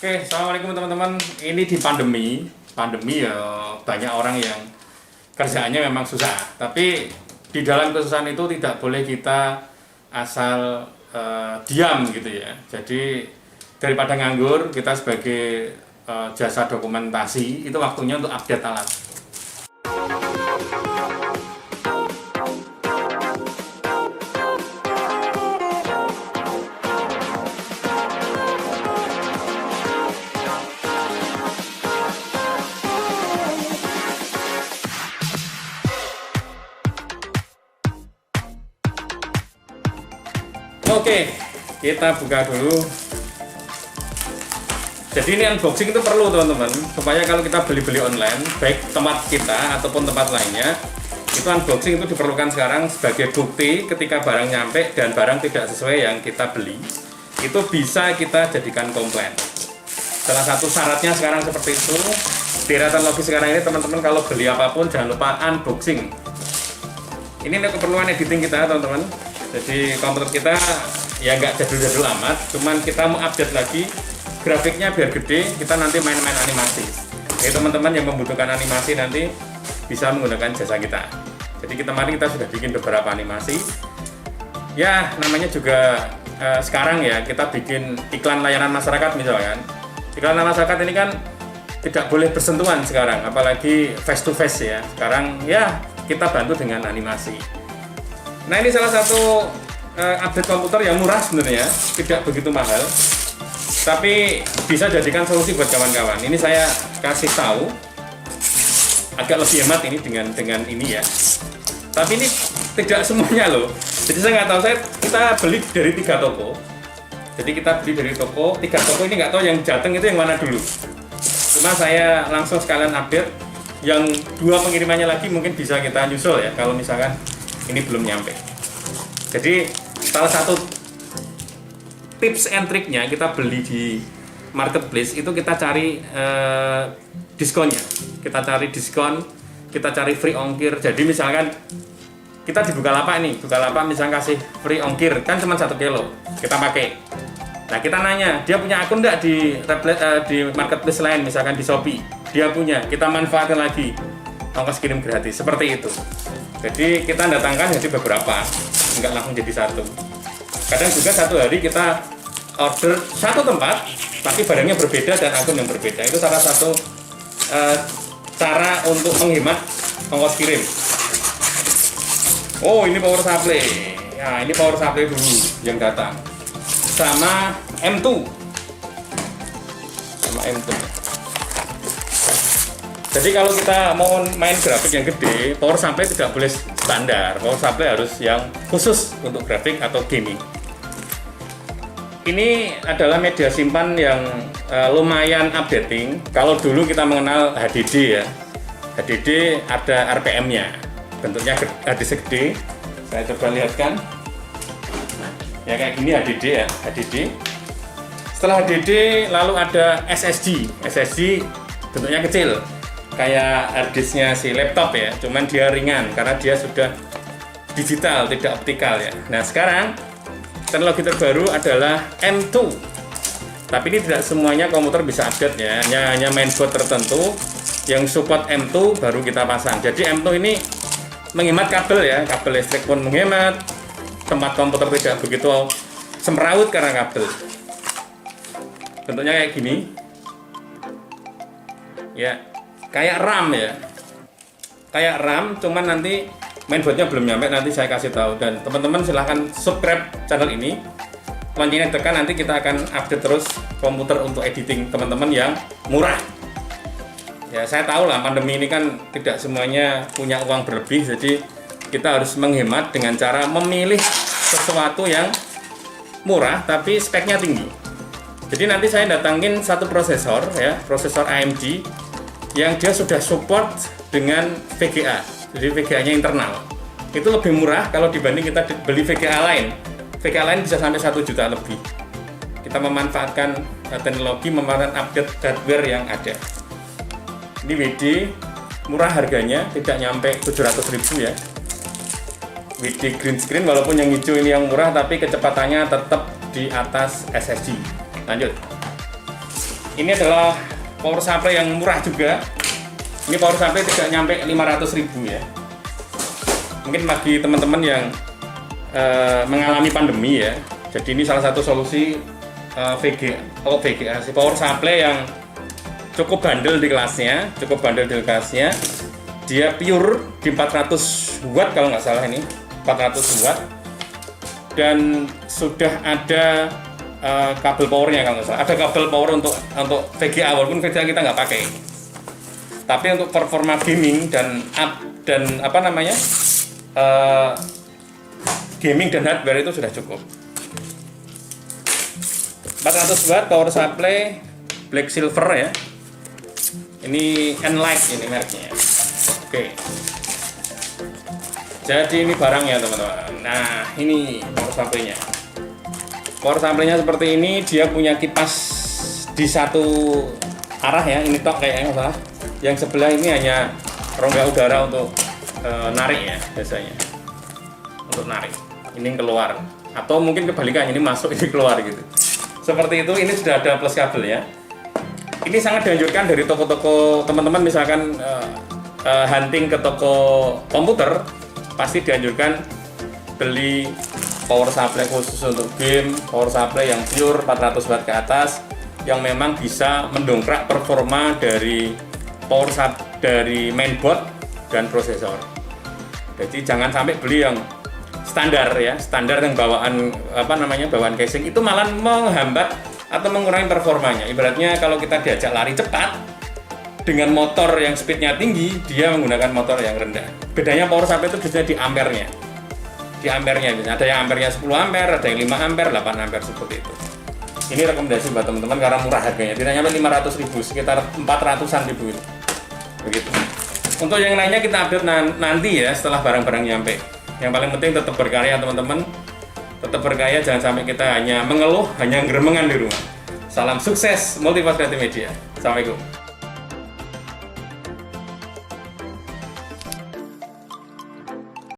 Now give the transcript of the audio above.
Oke, assalamualaikum teman-teman. Ini di pandemi ya banyak orang yang kerjaannya memang susah. Tapi di dalam kesusahan itu tidak boleh kita asal diam gitu ya. Jadi daripada nganggur, kita sebagai jasa dokumentasi itu waktunya untuk update alat. Oke, kita buka dulu. Jadi ini unboxing itu perlu teman-teman, supaya kalau kita beli-beli online, baik tempat kita ataupun tempat lainnya, itu unboxing itu diperlukan sekarang sebagai bukti ketika barang nyampe dan barang tidak sesuai yang kita beli, itu bisa kita jadikan komplain. Salah satu syaratnya sekarang seperti itu. Di era teknologi sekarang ini teman-teman kalau beli apapun jangan lupa unboxing. Ini keperluan editing kita teman-teman. Jadi komputer kita ya nggak jadul-jadul amat, cuman kita mau update lagi grafiknya biar gede, kita nanti main-main animasi. Jadi teman-teman yang membutuhkan animasi nanti bisa menggunakan jasa kita. Jadi kemarin kita sudah bikin beberapa animasi. Ya namanya juga sekarang ya kita bikin iklan layanan masyarakat misalkan. Iklan layanan masyarakat ini kan tidak boleh bersentuhan sekarang, apalagi face to face ya. Sekarang ya kita bantu dengan animasi. Nah ini salah satu update komputer yang murah sebenarnya, tidak begitu mahal, tapi bisa jadikan solusi buat kawan-kawan. Ini saya kasih tahu, agak lebih hemat ini dengan ini ya. Tapi ini tidak semuanya loh. Jadi saya nggak tahu, kita beli dari 3 toko. Jadi kita beli dari toko, 3 toko ini nggak tahu yang Jateng itu yang mana dulu. Cuma saya langsung sekalian update. Yang 2 pengirimannya lagi mungkin bisa kita nyusul ya, kalau misalkan ini belum nyampe. Jadi salah satu tips and triknya kita beli di marketplace itu kita cari diskonnya. Kita cari diskon, kita cari free ongkir. Jadi misalkan kita di Bukalapak nih, Bukalapak misalkan kasih free ongkir kan cuma 1 kilo, kita pakai. Nah kita nanya, dia punya akun enggak di marketplace lain, misalkan di Shopee. Dia punya, kita manfaatkan lagi ongkos kirim gratis, seperti itu. Jadi kita datangkan jadi beberapa, nggak langsung jadi satu. Kadang juga satu hari kita order satu tempat, tapi barangnya berbeda dan akun yang berbeda. Itu salah satu cara untuk menghemat ongkos kirim. Oh ini power supply, ya ini power supply dulu yang datang, sama M2, sama M2. Jadi kalau kita mau main grafik yang gede, power supply tidak boleh standar. Power supply harus yang khusus untuk grafik atau gaming. Ini adalah media simpan yang lumayan updating. Kalau dulu kita mengenal HDD ya. HDD ada RPM-nya. Bentuknya HDD gede. Saya coba lihatkan. Ya kayak gini HDD ya, HDD. Setelah HDD lalu ada SSD. SSD bentuknya kecil, kayak harddisknya si laptop ya, cuman dia ringan karena dia sudah digital, tidak optikal ya. Nah sekarang teknologi terbaru adalah M2, tapi ini tidak semuanya komputer bisa update ya, hanya mainboard tertentu yang support M2 baru kita pasang. Jadi M2 ini menghemat kabel ya, kabel listrik pun menghemat, tempat komputer tidak begitu semrawut karena kabel. Bentuknya kayak gini ya, kayak RAM ya, kayak RAM, cuman nanti mainboardnya belum nyampe, nanti saya kasih tahu. Dan teman-teman silahkan subscribe channel ini, loncengnya tekan, nanti kita akan update terus komputer untuk editing teman-teman yang murah. Ya saya tahu lah pandemi ini kan tidak semuanya punya uang berlebih, jadi kita harus menghemat dengan cara memilih sesuatu yang murah tapi speknya tinggi. Jadi nanti saya datangin satu prosesor ya, prosesor AMD yang dia sudah support dengan VGA, jadi VGA-nya internal. Itu lebih murah kalau dibanding kita beli VGA lain. VGA lain bisa sampai 1 juta lebih. Kita memanfaatkan teknologi, memanfaatkan update hardware yang ada. Ini WD, murah harganya, tidak nyampe 700.000 ya. WD green screen, walaupun yang hijau ini yang murah, tapi kecepatannya tetap di atas SSD. Lanjut. Ini adalah power supply yang murah juga. Ini power supply tidak nyampe 500.000 ya. Mungkin bagi teman-teman yang mengalami pandemi ya. Jadi ini salah satu solusi VGA si power supply yang cukup bandel di kelasnya, Dia pure di 400 watt kalau nggak salah, ini 400 watt, dan sudah ada kabel powernya kalau nggak salah. Ada kabel power untuk VGA, walaupun VGA kita nggak pakai. Tapi untuk performa gaming dan gaming dan hardware itu sudah cukup. 400 watt power supply black silver ya. Ini Enlight ini mereknya. Oke. Jadi ini barangnya teman-teman. Nah, ini power supply-nya. Power supply-nya seperti ini, dia punya kipas di satu arah ya. Ini tok kayaknya salah. Yang sebelah ini hanya rongga udara untuk narik ya biasanya. Untuk narik. Ini keluar. Atau mungkin kebalikannya, ini masuk ini keluar gitu. Seperti itu. Ini sudah ada plus kabel ya. Ini sangat dianjurkan dari toko-toko teman-teman, misalkan hunting ke toko komputer, pasti dianjurkan beli power supply khusus untuk game, power supply yang pure 400 watt ke atas, yang memang bisa mendongkrak performa dari power supply dari mainboard dan prosesor. Jadi jangan sampai beli yang standar ya, standar yang bawaan bawaan casing, itu malah menghambat atau mengurangi performanya. Ibaratnya kalau kita diajak lari cepat dengan motor yang speednya tinggi, dia menggunakan motor yang rendah. Bedanya power supply itu biasanya di ampernya. Di ampernya, ada yang ampernya 10 ampere, ada yang 5 ampere, 8 ampere seperti itu. Ini rekomendasi buat teman-teman karena murah harganya. Tidak nyampe 500.000, sekitar 400-an ribu itu. Begitu. Untuk yang lainnya kita update nanti ya, setelah barang-barang nyampe. Yang paling penting tetap berkarya teman-teman. Tetap berkarya, jangan sampai kita hanya mengeluh, hanya geremengan di rumah. Salam sukses Multifast Creative Media. Assalamualaikum.